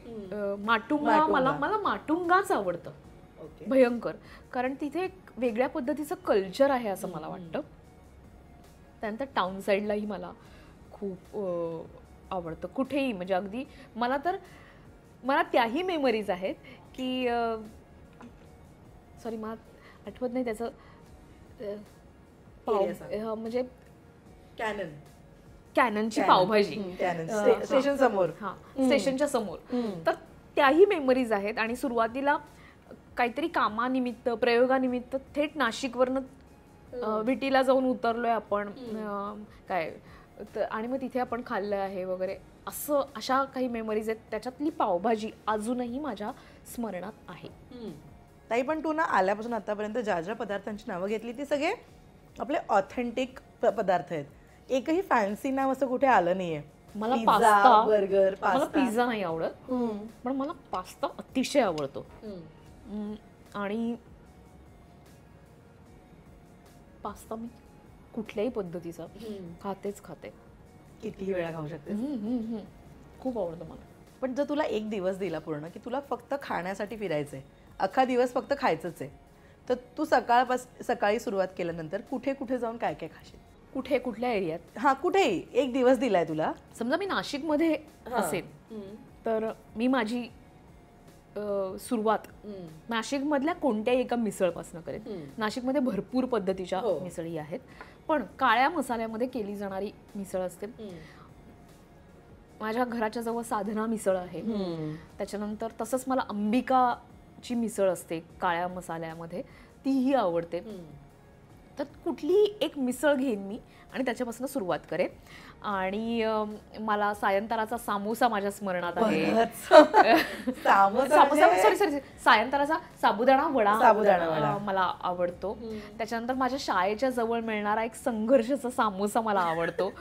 माटुंगा. मला माटुंगाच आवडतं भयंकर, कारण तिथे एक वेगळ्या पद्धतीचं कल्चर आहे असं मला वाटतं. त्यानंतर टाउन साईडलाही मला खूप आवडतं. कुठेही म्हणजे अगदी मला त्याही मेमरीज आहेत की सॉरी मला आठवत नाही त्याचं म्हणजे कॅननची पावभाजी स्टेशन समोर, स्टेशनच्या समोर. तर त्याही मेमरीज आहेत. आणि सुरुवातीला काहीतरी कामानिमित्त, प्रयोगानिमित्त थेट नाशिकवरनं विटीला जाऊन उतरलोय आपण काय, आणि मग तिथे आपण खाल्लं आहे वगैरे, अशा काही मेमरीज आहेत. त्याच्यातली पावभाजी अजूनही माझ्या स्मरणात आहे. ताई, पण तू ना आल्यापासून आतापर्यंत ज्या ज्या पदार्थांची नावं घेतली ती सगळे आपले ऑथेंटिक पदार्थ आहेत. एकही फॅन्सी नाव असं कुठे आलं नाहीये. मला पास्ता, बर्गर, मला पिझ्झा नाही आवडत, पण मला पास्ता अतिशय आवडतो. आणि पास्ता मी कुठल्याही पद्धतीचा खाते. कितीही वेळा खाऊ शकते. खूप आवडतं मला. पण जर तुला एक दिवस दिला पूर्ण की तुला फक्त खाण्यासाठी फिरायचंय, अख्खा दिवस फक्त खायचंच आहे, तर तू सकाळी सुरुवात केल्यानंतर कुठे कुठे जाऊन काय काय खाशील? कुठे, कुठल्या एरियात? कुठेही. एक दिवस दिलाय तुला, समजा मी नाशिकमध्ये असेल तर मी माझी सुरुवात नाशिकमधल्या कोणत्याही एका मिसळपासून करेन. नाशिकमध्ये भरपूर पद्धतीच्या मिसळी आहेत, पण काळ्या मसाल्यामध्ये केली जाणारी मिसळ असते. माझ्या घराच्या जवळ साधना मिसळ आहे. त्याच्यानंतर तसंच मला अंबिकाची मिसळ असते काळ्या मसाल्यामध्ये, तीही आवडते. तर कुठलीही एक मिसळ घेईन मी आणि त्याच्यापासून सुरुवात करेन. आणि मला सायंताराचा सामोसा माझ्या स्मरणात आहे. सायंताराचा साबुदाणा वडा मला आवडतो. त्याच्यानंतर माझ्या शाळेच्या जवळ मिळणारा एक संघर्षाचा सामोसा मला आवडतो.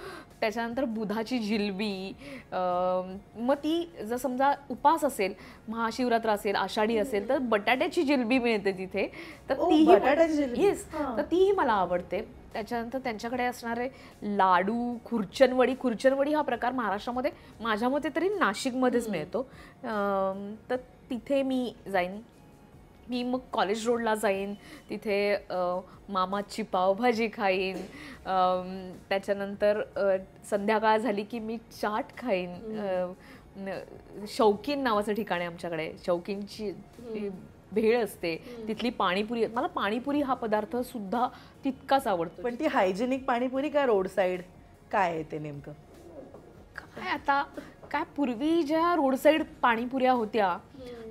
त्याच्यानंतर बुधाची जिलबी, मग ती जर समजा उपास असेल, महाशिवरात्र असेल, आषाढी असेल, तर बटाट्याची जिलबी मिळते तिथे, तर तीही मला आवडते. त्याच्यानंतर त्यांच्याकडे असणारे लाडू, खुर्चनवडी हा प्रकार महाराष्ट्रामध्ये माझ्या मते तरी नाशिकमध्येच मिळतो. तर तिथे मी जाईन. मी मग कॉलेज रोडला जाईन, तिथे मामाची पावभाजी खाईन. त्याच्यानंतर संध्याकाळ झाली की मी चाट खाईन. शौकीन नावाचं ठिकाण आहे आमच्याकडे. शौकीनची भेळ असते तिथली पाणीपुरी. मला पाणीपुरी हा पदार्थ सुद्धा तितकाच आवडतो. पण ती हायजेनिक पाणीपुरी का रोड साईड काय आहे ते नेमकं? काय आता काय पूर्वी ज्या रोड साईड पाणीपुऱ्या होत्या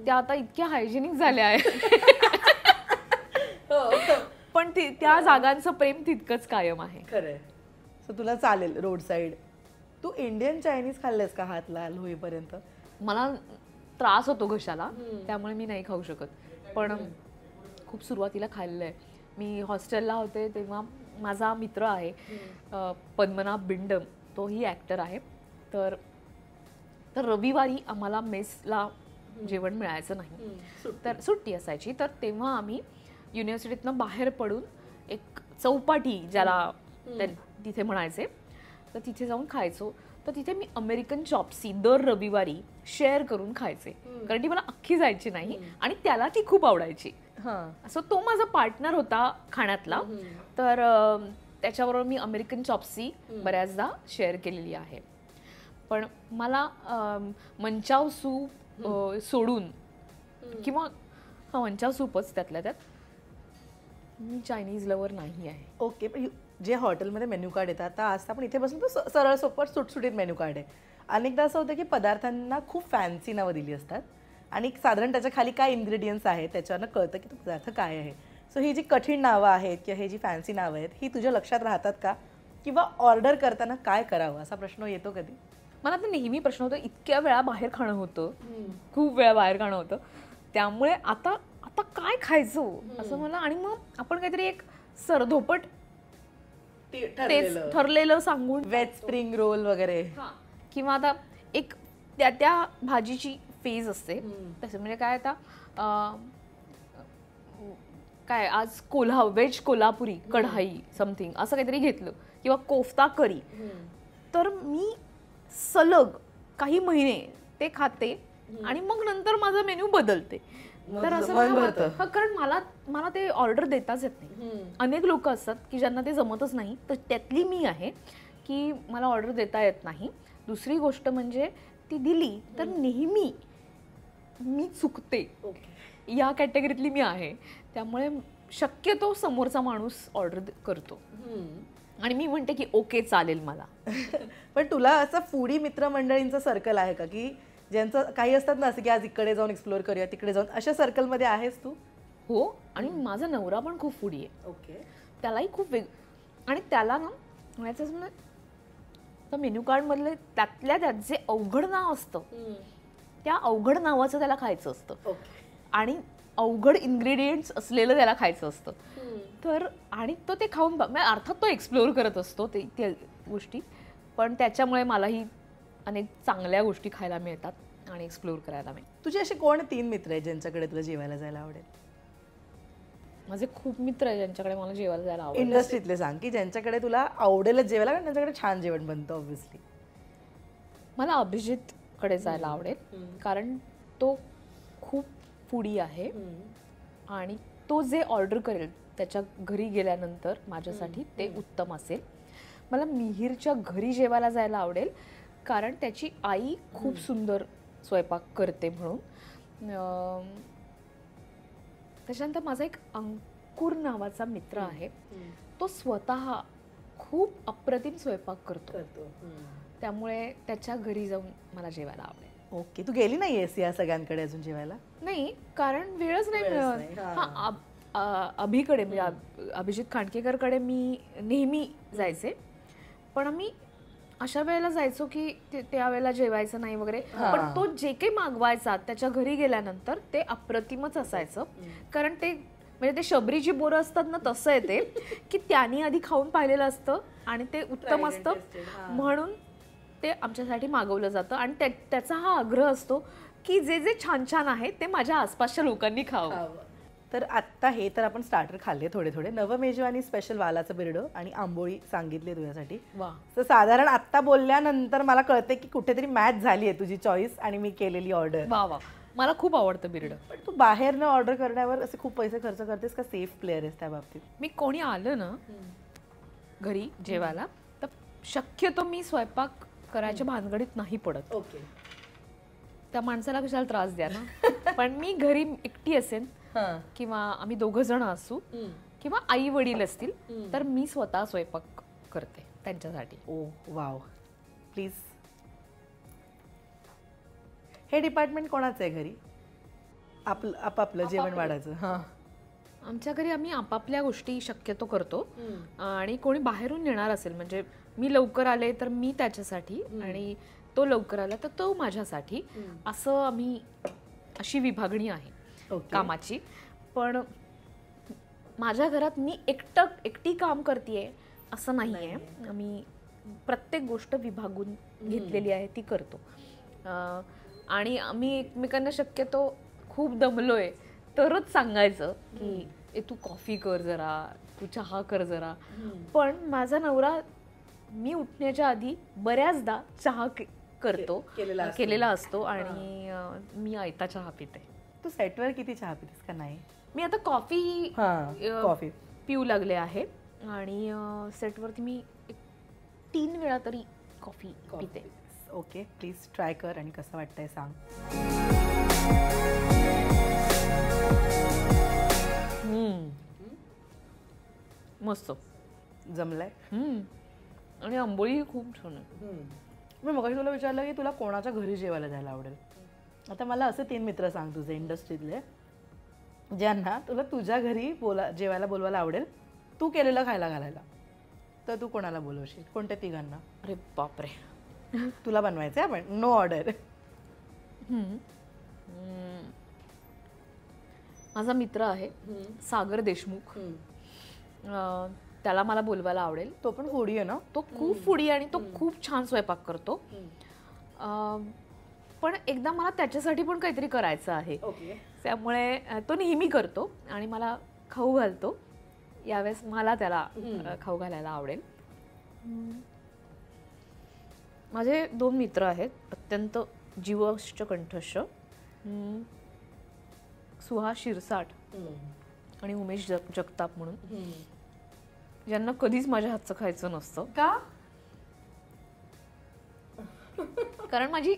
त्या आता इतक्या हायजेनिक झाल्या आहेत पण त्या जागांचं प्रेम तितकंच कायम आहे. खरंय. सो तुला चालेल रोड साईड. तू इंडियन चायनीज खाल्लेस का हात लाल होईपर्यंत? मला त्रास होतो घशाला त्यामुळे मी नाही खाऊ शकत. पण खूप सुरुवातीला खाल्लंय. मी हॉस्टेलला होते तेव्हा माझा मित्र आहे पद्मनाभ बिंडम, तोही ॲक्टर आहे. तर रविवारी आम्हाला मेसला जेवण मिळायचं नाही, तर सुट्टी असायची. तर तेव्हा आम्ही युनिव्हर्सिटीतनं बाहेर पडून एक चौपाटी ज्याला तिथे म्हणायचे, तर तिथे जाऊन खायचो. तर तिथे मी अमेरिकन चॉप्सी दर रविवारी शेअर करून खायचे, कारण ती मला अख्खी जायची नाही आणि त्याला ती खूप आवडायची. असं तो माझा पार्टनर होता खाण्यातला. तर त्याच्याबरोबर मी अमेरिकन चॉप्सी बऱ्याचदा शेअर केलेली आहे. पण मला मंचाव सूप सोडून किंवा मंचाव सूपच त्यातल्या त्यात, मी चायनीज लवर नाही आहे. ओके. पण जे हॉटेलमध्ये मेन्यू कार्ड येतात आता आज आपण इथे बसून तर सरळ सोपट सुटसुटीत मेन्यू कार्ड आहे. अनेकदा असं होतं की पदार्थांना खूप फॅन्सी नावं दिली असतात आणि साधारण त्याच्या खाली काय इन्ग्रेडियंट्स आहेत त्याच्यावरनं कळतं की तो पदार्थ काय आहे. सो ही जी कठीण नावं आहेत किंवा हे जी फॅन्सी नावं आहेत ही तुझ्या लक्षात राहतात का? किंवा ऑर्डर करताना काय करावं असा प्रश्न येतो कधी? मला तर नेहमी प्रश्न होतो. इतक्या वेळा बाहेर खाणं होतं, खूप वेळा बाहेर खाणं होतं, त्यामुळे आता काय खायचं असं मला. आणि मग आपण काहीतरी एक सरधोपट ठरलेलं सांगून, वेज स्प्रिंग रोल वगैरे, किंवा आता एक त्या भाजीची फेज असते तसं. म्हणजे काय आता काय आज व्हेज कोल्हापुरी कढाई समथिंग असं काहीतरी घेतलं किंवा कोफ्ता करी, तर मी सलग काही महिने ते खाते आणि मग नंतर माझा मेन्यू बदलते. तर असं कारण मला ते ऑर्डर देताच येत नाही. अनेक लोक असतात की ज्यांना ते जमतच नाही, तर त्यातली मी आहे की मला ऑर्डर देता येत नाही. दुसरी गोष्ट म्हणजे ती दिली तर नेहमी मी चुकते, या कॅटेगरीतली मी आहे. त्यामुळे शक्यतो समोरचा माणूस ऑर्डर करतो आणि मी म्हणते की ओके चालेल मला. पण तुला असं फूडी मित्रमंडळींचं सर्कल आहे का की ज्यांचं काही असतात ना असं की आज इकडे जाऊन एक्सप्लोर करूया तिकडे जाऊन, अशा सर्कलमध्ये आहेस तू? हो. आणि माझा नवरा पण खूप फूडी आहे. ओके. त्यालाही खूप आणि त्याला ना म्हणायचं म्हणजे मेन्यू कार्ड मधले त्यातल्या त्यात जे अवघड नाव असतं त्या अवघड नावाचं त्याला खायचं असतं आणि अवघड इन्ग्रेडियंट्स असलेलं त्याला खायचं असतं. तर आणि तो ते खाऊन अर्थात तो एक्सप्लोर करत असतो त्या गोष्टी, पण त्याच्यामुळे मलाही अनेक चांगल्या गोष्टी खायला मिळतात आणि एक्सप्लोर करायला मिळतात. तुझे असे कोण 3 मित्र आहेत ज्यांच्याकडे तुला जेवायला जायला आवडेल? माझे खूप मित्र आहेत ज्यांच्याकडे मला जेवायला जायला आवडेल. इंडस्ट्रीतले सांग की ज्यांच्याकडे तुला आवडेलच जेवायला, कारण त्यांच्याकडे छान जेवण बनतं. ऑब्व्हियसली मला अभिजित कडे जायला आवडेल, कारण तो खूप फूडी आहे आणि तो जे ऑर्डर करेल त्याच्या घरी गेल्यानंतर माझ्यासाठी ते उत्तम असेल. मला मिहीरच्या घरी जेवायला जायला आवडेल, कारण त्याची आई खूप सुंदर स्वयंपाक करते म्हणून. त्याच्यानंतर माझा एक अंकुर नावाचा मित्र आहे, तो स्वतः खूप अप्रतिम स्वयंपाक करतो, त्यामुळे त्याच्या घरी जाऊन मला जेवायला आवडेल. ओके. तू गेली नाहीयेस या सगळ्यांकडे अजून जेवायला? नाही, कारण वेळच नाही मिळत. हा, अभिकडे म्हणजे अभिजित खांडकेकरकडे मी नेहमी जायचे, पण आम्ही अशा वेळेला जायचो की त्यावेळेला जेवायचं नाही वगैरे. पण तो जे काही मागवायचा त्याच्या घरी गेल्यानंतर ते अप्रतिमच असायचं, कारण ते म्हणजे ते शबरीची बोरं असतात ना तसं आहे ते, की त्यांनी आधी खाऊन पाहिलेलं असतं आणि ते उत्तम असतं म्हणून ते आमच्यासाठी मागवलं जातं. आणि त्याचा हा आग्रह असतो की जे जे छान छान आहे ते माझ्या आसपासच्या लोकांनी खावं. तर आत्ता हे तर आपण स्टार्टर खाल्ले थोडे थोडे. नवमेजवानी स्पेशल वालाचं बिरडं आणि आंबोळी सांगितली तुझ्यासाठी. तर साधारण आत्ता बोलल्यानंतर मला कळते की कुठेतरी मॅच झाली आहे तुझी चॉईस आणि मी केलेली ऑर्डर. वा वा, मला खूप आवडतं बिरडं. पण तू बाहेरनं ऑर्डर करण्यावर असे खूप पैसे खर्च करतेस का सेफ प्लेअर आहेस त्या बाबतीत? मी कोणी आलं ना घरी जेवायला तर शक्यतो मी स्वयंपाक करायच्या भानगडीत नाही पडत. ओके. त्या माणसाला कशाला त्रास द्या ना. पण मी घरी एकटी असेन किंवा आम्ही दोघं जण असू किंवा आई वडील असतील तर मी स्वतः स्वयंपाक करते त्यांच्यासाठी. ओ वाव, प्लीज. हे डिपार्टमेंट कोणाचं आहे घरी? आपापलं जेवण वाढायचं? हां. आमच्या घरी आम्ही आपापल्या गोष्टी शक्यतो करतो आणि कोणी बाहेरून येणार असेल म्हणजे मी लवकर आले तर मी त्याच्यासाठी आणि तो लवकर आला तर तो माझ्यासाठी, असं आम्ही अशी विभागणी आहे कामाची. पण माझ्या घरात मी एकटी काम करतेय असं नाही आहे. आम्ही प्रत्येक गोष्ट विभागून घेतलेली आहे ती करतो. आणि आम्ही एकमेकांना शक्यतो खूप दमलोय तरच सांगायचं की तू कॉफी कर जरा, तू चहा कर जरा. पण माझा नवरा मी उठण्याच्या आधी बऱ्याचदा चहा करतो, केलेला असतो आणि मी आयता चहा पिते. तू सेटवर किती चहा पितेस का नाही? मी आता कॉफी पिऊ लागले आहे आणि सेटवरती मी 3 वेळा तरी कॉफी पिते. ओके, प्लीज ट्राय कर आणि कसं वाटतंय सांग. मस्त जमलंय. आणि आंबोळी खूप छान आहे. मी मगाशी तुला विचारलं की तुला कोणाच्या घरी जेवायला जायला आवडेल. आता मला असे 3 मित्र सांग तुझे इंडस्ट्रीतले ज्यांना तुला तुझ्या घरी जेवायला बोलवायला आवडेल, तू केलेलं खायला घालायला. तर तू कोणाला बोलवशील? कोणत्या 3घांना? अरे बापरे, तुला बनवायचं आहे पण नो ऑर्डर. माझा मित्र आहे सागर देशमुख, त्याला मला बोलवायला आवडेल. तो पण फूडी आहे ना? तो खूप फूडी आणि तो खूप छान स्वयंपाक करतो. पण एकदा मला त्याच्यासाठी पण काहीतरी करायचं आहे, त्यामुळे तो नेहमी करतो आणि मला खाऊ घालतो. यावेळेस मला त्याला खाऊ घालायला आवडेल. माझे 2 मित्र आहेत अत्यंत जीवष्ट कंठस्थ, सुहास शिरसाट आणि उमेश जगताप म्हणून, ज्यांना कधीच माझ्या हातचं खायचं नसतं. का? कारण माझी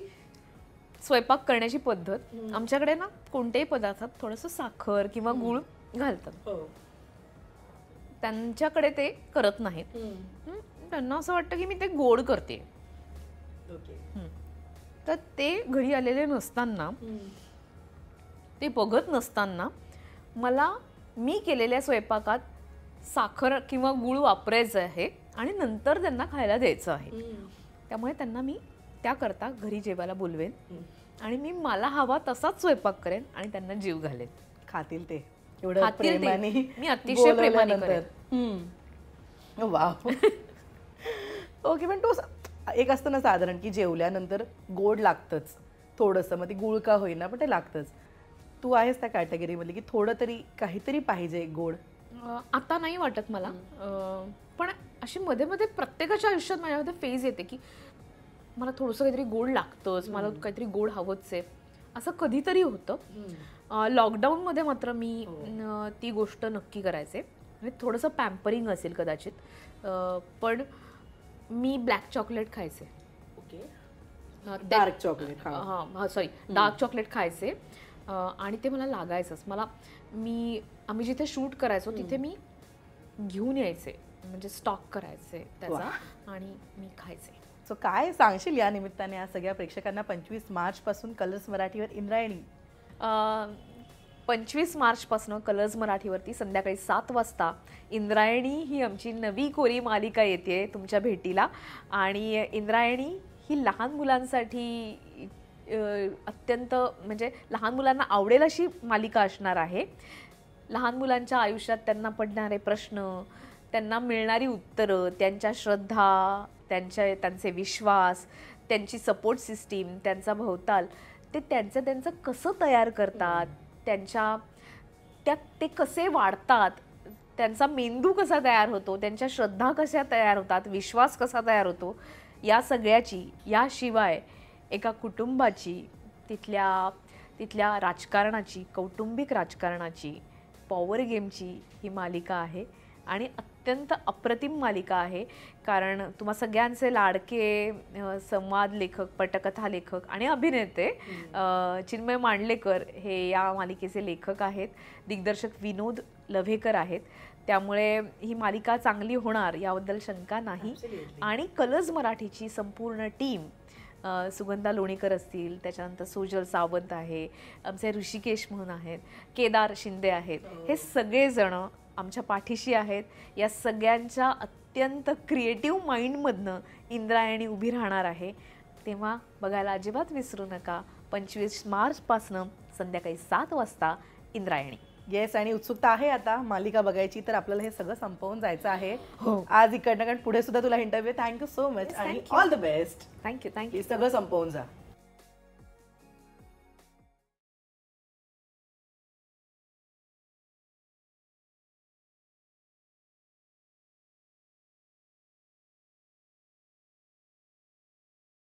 स्वयंपाक करण्याची पद्धत, आमच्याकडे ना कोणत्याही पदार्थात थोडंसं साखर किंवा गूळ घालतात. त्यांच्याकडे ते करत नाहीत. त्यांना असं वाटतं की मी ते गोड करते. तर ते घरी आलेले नसताना, ते बघत नसताना मला मी केलेल्या स्वयंपाकात साखर किंवा गूळ वापरायचं आहे आणि नंतर त्यांना खायला द्यायचं आहे. त्यामुळे त्यांना मी त्याकरता घरी जेवायला बोलवेन आणि मी मला हवा तसाच स्वयंपाक करेन आणि त्यांना जीव घालेन. खातील ते एवढं प्रेमाने, मी अतिशय प्रेमाने करेन. वाव. ओके, पण तो एक असतं ना साधारण की जेवल्यानंतर गोड लागतंच थोडंसं, मग ती गुळ का होईना पण ते लागतंच. तू आहेस त्या कॅटेगरीमध्ये की थोडं तरी काहीतरी पाहिजे गोड? आता नाही वाटत मला, पण अशी मध्ये मध्ये प्रत्येकाच्या आयुष्यात माझ्यामध्ये फेज येते की मला थोडंसं काहीतरी गोड लागतंच, मला काहीतरी गोड हवंच आहे, असं कधीतरी होतं. लॉकडाऊनमध्ये मात्र मी ती गोष्ट नक्की करायचे. म्हणजे थोडंसं पॅम्परिंग असेल कदाचित, पण मी ब्लॅक चॉकलेट खायचे. Dark chocolate? डार्क चॉकलेट खायचे आणि ते मला लागायचंच. आम्ही जिथे शूट करायचो तिथे मी घेऊन यायचे, म्हणजे स्टॉक करायचे त्याचा आणि मी खायचे. सो काय सांगशील या निमित्ताने या सगळ्या प्रेक्षकांना? 25 मार्चपासून कलर्स मराठीवर इंद्रायणी, 25 मार्चपासून कलर्स मराठीवरती संध्याकाळी 7 वाजता इंद्रायणी ही आमची नवी कोरी मालिका येते तुमच्या भेटीला. आणि इंद्रायणी ही लहान मुलांसाठी अत्यंत म्हणजे लहान मुलांना आवडेल अशी मालिका असणार आहे. लहान मुलांच्या आयुष्यात त्यांना पडणारे प्रश्न, त्यांना मिळणारी उत्तरं, त्यांच्या श्रद्धा, त्यांचे विश्वास, त्यांची सपोर्ट सिस्टीम, त्यांचा भवताल, ते त्यांचं कसं तयार करतात, ते कसे वाढतात, त्यांचा मेंदू कसा तयार होतो, त्यांच्या श्रद्धा कशा तयार होतात, विश्वास कसा तयार होतो, या सगळ्याची, याशिवाय एका कुटुंबाची, तिथल्या राजकारणाची, कौटुंबिक राजकारणाची, पॉवर गेमची ही मालिका आहे. आणि अत्यंत अप्रतिम मालिका आहे. कारण तुम्हा सगळ्यांचे लाडके संवाद लेखक, पटकथा लेखक आणि अभिनेते चिन्मय मांडलेकर हे या मालिकेचे लेखक आहेत. दिग्दर्शक विनोद लव्हेकर आहेत. त्यामुळे ही मालिका चांगली होणार याबद्दल शंका नाही. आणि कलर्स मराठीची संपूर्ण टीम, सुगंधा लोणीकर असतील, त्याच्यानंतर सोजल सावंत आहे, आमचे ऋषिकेश म्हणून आहेत, केदार शिंदे आहेत, हे सगळेजण आमच्या पाठीशी आहेत. या सगळ्यांच्या अत्यंत क्रिएटिव्ह माइंडमधनं इंद्रायणी उभी राहणार आहे. तेव्हा बघायला अजिबात विसरू नका. 25 मार्चपासनं संध्याकाळी 7 वाजता इंद्रायणी. येस, आणि उत्सुकता आहे आता मालिका बघायची, तर आपल्याला हे सगळं संपवून जायचं आहे आज इकडनं, कारण पुढे सुद्धा तुला इंटरव्ह्यू. थँक्यू सो मच आणि ऑल द बेस्ट. थँक्यू. सगळं संपवून जा.